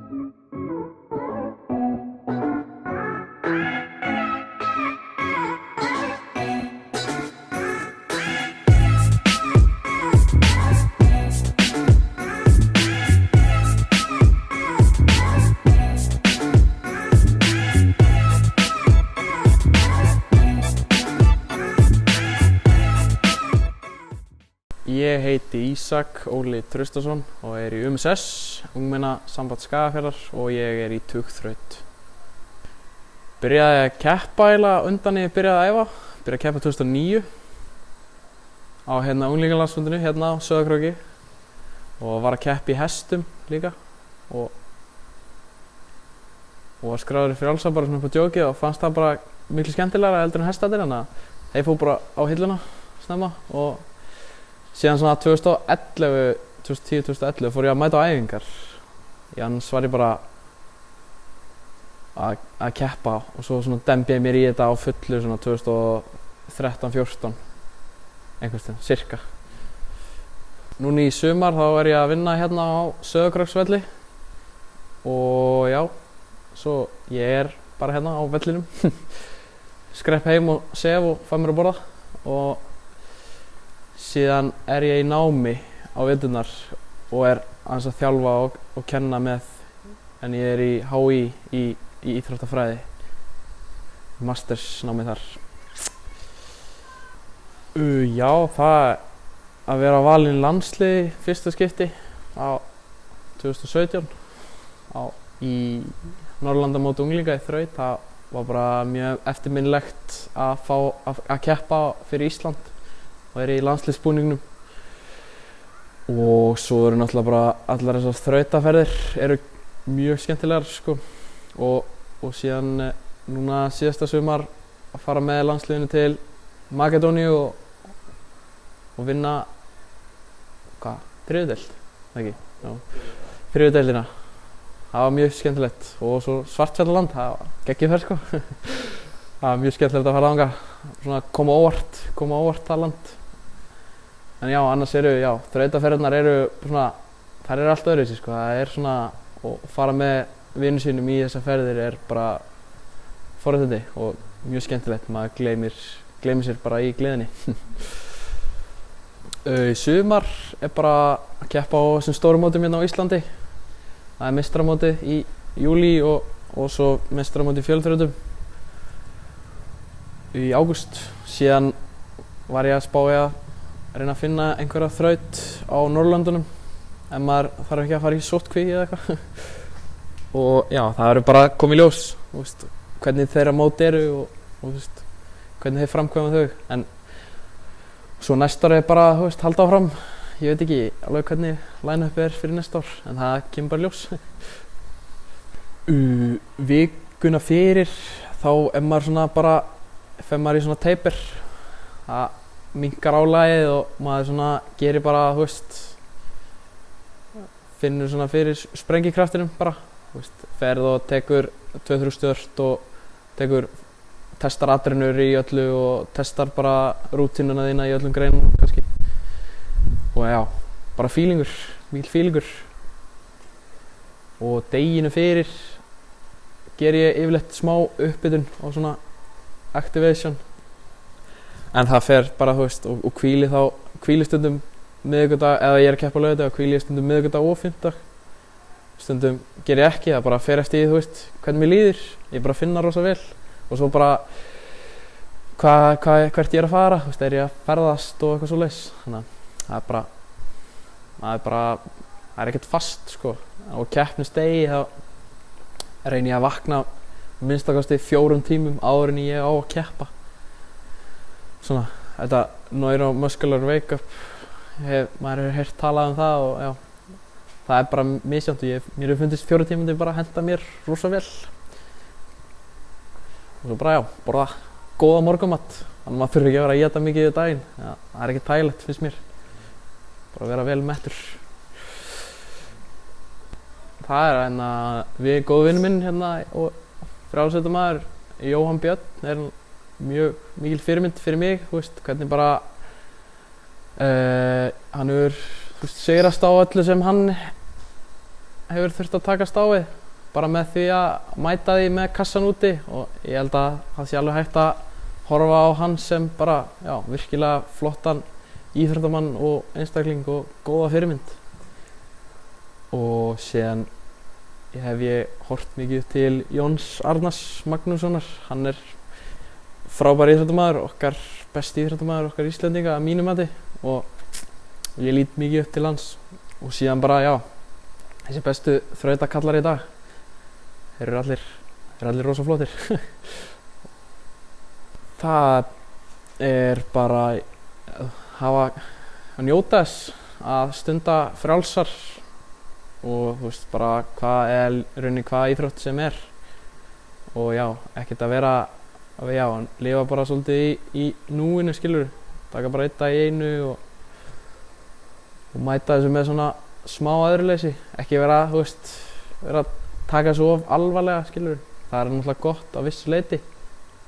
Ég heiti Ísak Óli Traustason og er í UMSS, Ungmennasamband Skagafjarðar, og ég er í tugþraut. Byrjaði að keppa undan ég byrjaði að æfa. Byrjaði að keppa 2009 á unglingalandsmótinu á Sauðárkróki og var að keppa í hestum líka og var skráður í frjálsa bara svona upp á djókið og fannst það bara miklu skemmtilegra heldur en hestarnir, þannig að þeir fóru bara á hilluna snemma. Og síðan svona 2010-2011 fór ég að mæta á æfingar. Annars var ég bara að keppa og svo svona dembi ég mér í þetta á fullu svona 2013-14 einhversveginn, cirka. Núna í sumar þá er ég að vinna hérna á Sauðárkróksvelli og já, svo ég er bara hérna á vellinum. Skrepp heim og sef og fæ mér að borða og síðan er ég í námi á veturnar og er aðeins að þjálfa og kenna með, en ég er í HÍ í íþróttafræði, mastersnámi þar. Já, það að vera valinn landsliði fyrsta skipti á 2017 í Norðurlandamóti unglinga í þraut, það var bara mjög eftirminnilegt að fá að keppa fyrir Ísland og er í landsliðsbúningnum. Og svo eru náttúrulega bara allar þessar þrautaferðir eru mjög skemmtilegar sko. Og síðan núna síðasta sumar að fara með landsliðinu til Makedóníu og vinna þriðju deild, ekki? Já, þriðju deildina. Það var mjög skemmtilegt og svo Svartfjallaland, það var geggjuferð sko. Það var mjög skemmtilegt að fara þangað, svona koma óvart það land. En já, annars þrautaferðirnar eru svona, þær eru allt öðruvísi sko. Það er svona, að fara með vinum sínum í þessar ferðir er bara forréttindi og mjög skemmtilegt. Maður gleymir sér bara í gleðinni. Í sumar er bara að keppa á þessum stóru mótum hérna á Íslandi. Það er meistaramótið í júlí og svo meistaramótið í fjölþrautum í ágúst. Síðan var ég að spá í að reyna að finna einhverja þraut á Norðurlöndunum en maður þarf ekki að fara í sóttkví eða eitthvað. Og já, það verður bara að koma í ljós, hvernig þeirra mót eru og hvernig þeir framkvæma þau. En svo næsta ár er bara halda áfram. Ég veit ekki alveg hvernig line-up er fyrir næsta ár, en það kemur bara í ljós. Vikuna fyrir þá er maður svona bara, fer maður í svona taper. Það minnkar álagið og maður svona gerir bara, finnur svona fyrir sprengikraftinum bara. Ferð og tekur 2-3 stört og testar adrenur í öllu og testar bara rútínuna þína í öllum greinum kannski. Og já, bara mikil feelingur. Og deginu fyrir ger ég yfirleitt smá uppbytun á svona activation. En það fer bara, og hvíli stundum miðvikudag, eða ég er að keppa á laugardag og hvíli stundum miðvikudag og fimmtudag. Stundum ger ég ekki, það bara fer eftir því, hvernig mér líður. Ég bara finna rosa vel og svo bara hvert ég er að fara, er ég að ferðast og eitthvað svoleiðis. Þannig að það er ekkert fast sko. Og keppnisdegi þá reyni ég að vakna minnstakosti 4 tímum áður en ég á að keppa. Svona, þetta neuromuscular wake up, maður hefur heyrt talað um það og já, það er bara misjafnt og mér hefur fundist 4 tímandi bara að henta mér rosa vel. Og svo bara já, borða góða morgunmat, þannig að maður þurfi ekki að vera að éta mikið í daginn. Já, það er ekkert þægilegt finnst mér, bara að vera vel mettur. Það er við góðu vinur minn hérna og frjálsveitamaður Jóhann Björn er mjög mikil fyrirmynd fyrir mig, hvernig bara hann hefur sigrast á öllu sem hann hefur þurft að takast á við bara með því að mæta því með kassan úti og ég held að það sé alveg hægt að horfa á hann sem bara, já, virkilega flottan íþróttamann og einstakling og góða fyrirmynd. Og síðan hef ég horft mikið til Jóns Arnars Magnússonar. Hann er frábær íþróttamaður, okkar besti íþróttamaður, okkar Íslendinga að mínu mati og ég lít mikið upp til hans. Og síðan bara, já, þessi bestu þrautakallar í dag, þeir eru allir rosa flottir. Það er bara að njóta þess að stunda frjálsar og þú veist bara hvaða íþrótt sem er og já, ekkert að vera að lifa bara svolítið í núinu, skilur, taka bara einn dag í einu og mæta þessu með svona smá æðruleysi, ekki vera að taka þessu of alvarlega, skilur, það er náttúrulega gott á vissu leyti,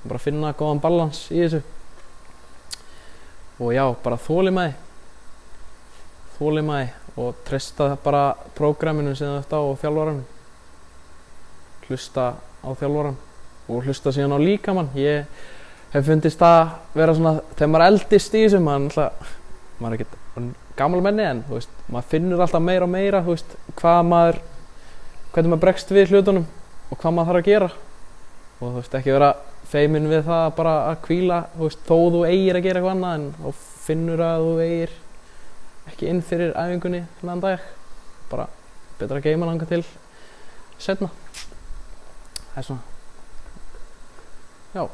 bara finna góðan balans í þessu og já, bara þolinmæði og treysta bara prógraminu sem þú ert á og þjálfaranum, hlusta á þjálfaran og hlusta síðan á líkamann. Ég hef fundist það vera svona, þegar maður eldist í þessu, maður er ekkert gamalmenni en þú veist, maður finnur alltaf meira og meira, þú veist, hvernig maður bregst við hlutunum og hvað maður þarf að gera og þú veist, ekki vera feiminn við það bara að hvíla, þú veist, þó þú eigir að gera eitthvað annað en þá finnur að þú eigir ekki inn fyrir æfingunni þennan dag, bara betra að geyma þangað til seinna. Það er svona, já.